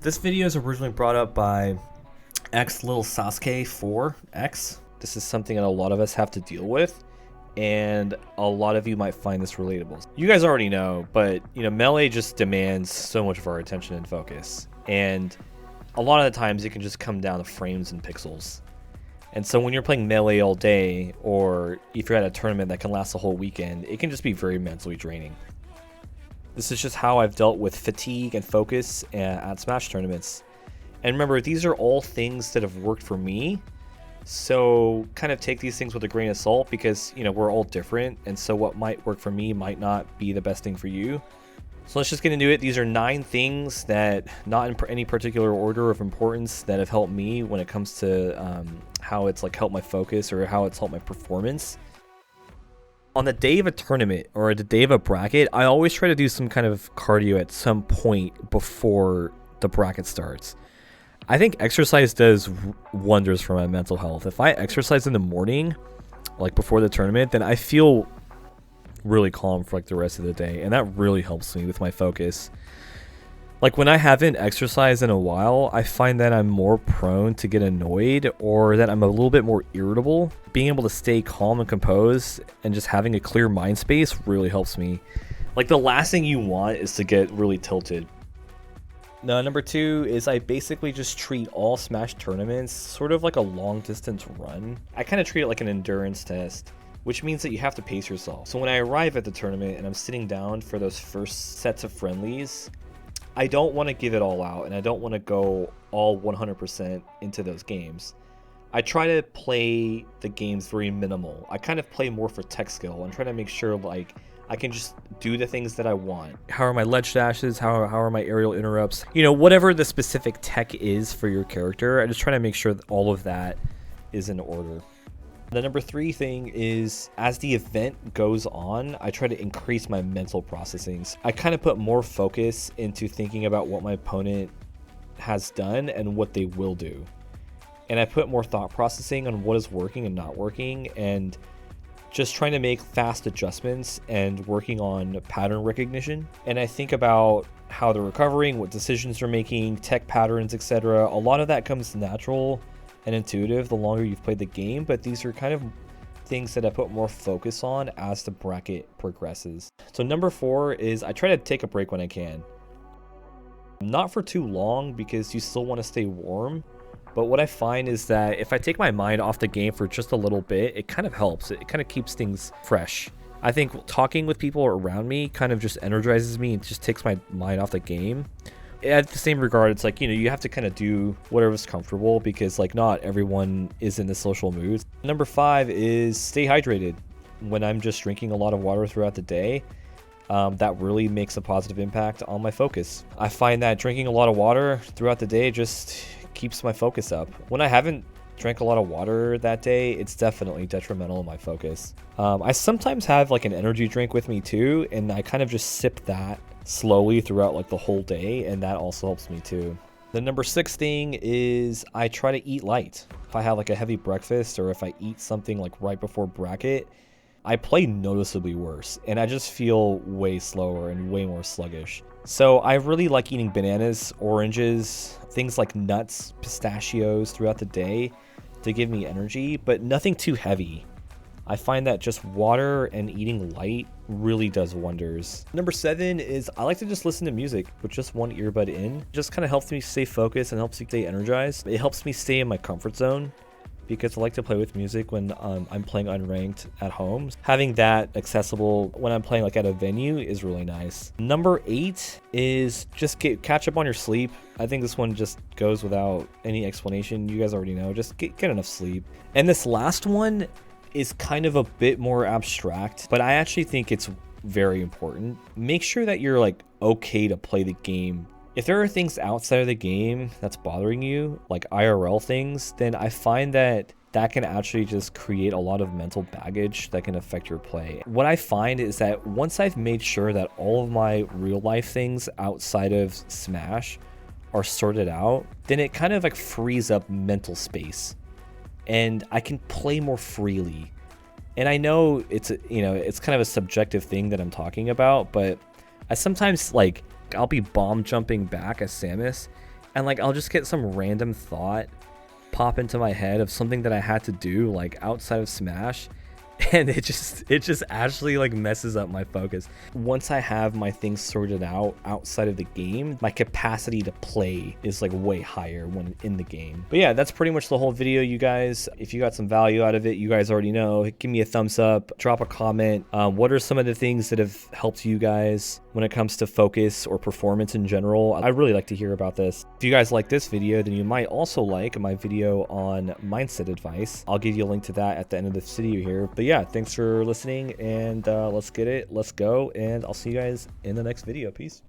This video is originally brought up by X Little Sasuke 4X. This is something that a lot of us have to deal with, and a lot of you might find this relatable. You guys already know, but Melee just demands so much of our attention and focus, and a lot of the times it can just come down to frames and pixels. And so when you're playing Melee all day, or if you're at a tournament that can last a whole weekend, it can just be very mentally draining. This is just how I've dealt with fatigue and focus at Smash tournaments. And remember, these are all things that have worked for me. So kind of take these things with a grain of salt, because we're all different, and so what might work for me might not be the best thing for you. So let's just get into it. These are 9 things that, not in any particular order of importance, that have helped me when it comes to how it's helped my focus or how it's helped my performance. On the day of a tournament or the day of a bracket, I always try to do some kind of cardio at some point before the bracket starts. I think exercise does wonders for my mental health. If I exercise in the morning, before the tournament, then I feel really calm for the rest of the day, and that really helps me with my focus. When I haven't exercised in a while, I find that I'm more prone to get annoyed, or that I'm a little bit more irritable. Being able to stay calm and composed and just having a clear mind space really helps me. The last thing you want is to get really tilted. Now, number 2 is I basically just treat all Smash tournaments sort of like a long distance run. I kind of treat it like an endurance test, which means that you have to pace yourself. So when I arrive at the tournament and I'm sitting down for those first sets of friendlies, I don't want to give it all out, and I don't want to go all 100% into those games. I try to play the games very minimal. I kind of play more for tech skill and try to make sure I can just do the things that I want. How are my ledge dashes? How are my aerial interrupts? Whatever the specific tech is for your character, I just try to make sure that all of that is in order. The number 3 thing is, as the event goes on, I try to increase my mental processing. I kind of put more focus into thinking about what my opponent has done and what they will do. And I put more thought processing on what is working and not working, and just trying to make fast adjustments and working on pattern recognition. And I think about how they're recovering, what decisions they're making, tech patterns, etc. A lot of that comes natural and intuitive the longer you've played the game, but these are kind of things that I put more focus on as the bracket progresses. So number 4 is I try to take a break when I can. Not for too long, because you still want to stay warm, but what I find is that if I take my mind off the game for just a little bit, it kind of helps. It kind of keeps things fresh. I think talking with people around me kind of just energizes me and just takes my mind off the game. At the same regard, it's you have to kind of do whatever's comfortable, because not everyone is in the social mood. Number 5 is stay hydrated. When I'm just drinking a lot of water throughout the day, that really makes a positive impact on my focus. I find that drinking a lot of water throughout the day just keeps my focus up. When I haven't drank a lot of water that day, it's definitely detrimental in my focus. I sometimes have an energy drink with me too, and I kind of just sip that slowly throughout the whole day, and that also helps me too. The number 6 thing is I try to eat light. If I have a heavy breakfast, or if I eat something right before bracket, I play noticeably worse, and I just feel way slower and way more sluggish. So I really like eating bananas, oranges, things like nuts, pistachios throughout the day to give me energy, but nothing too heavy. I find that just water and eating light really does wonders. Number 7 is I like to just listen to music with just one earbud in. It just kind of helps me stay focused and helps me stay energized. It helps me stay in my comfort zone, because I like to play with music when I'm playing unranked at home. Having that accessible when I'm playing at a venue is really nice. Number 8 is just catch up on your sleep. I think this one just goes without any explanation. You guys already know. Just get enough sleep. And this last one is kind of a bit more abstract, but I actually think it's very important. Make sure that you're okay to play the game. If there are things outside of the game that's bothering you, like IRL things, then I find that can actually just create a lot of mental baggage that can affect your play. What I find is that once I've made sure that all of my real life things outside of Smash are sorted out, then it kind of frees up mental space, and I can play more freely. And I know it's kind of a subjective thing that I'm talking about, but I sometimes I'll be bomb jumping back as Samus, and like I'll just get some random thought pop into my head of something that I had to do like outside of Smash, and it just actually like messes up my focus. Once I have my things sorted out outside of the game, my capacity to play is like way higher when in the game. But yeah, that's pretty much the whole video, you guys. If you got some value out of it, you guys already know, give me a thumbs up, drop a comment. What are some of the things that have helped you guys when it comes to focus or performance in general? I'd really like to hear about this. If you guys like this video, then you might also like my video on mindset advice. I'll give you a link to that at the end of this video here. But yeah, thanks for listening, and let's get it, let's go, and I'll see you guys in the next video. Peace.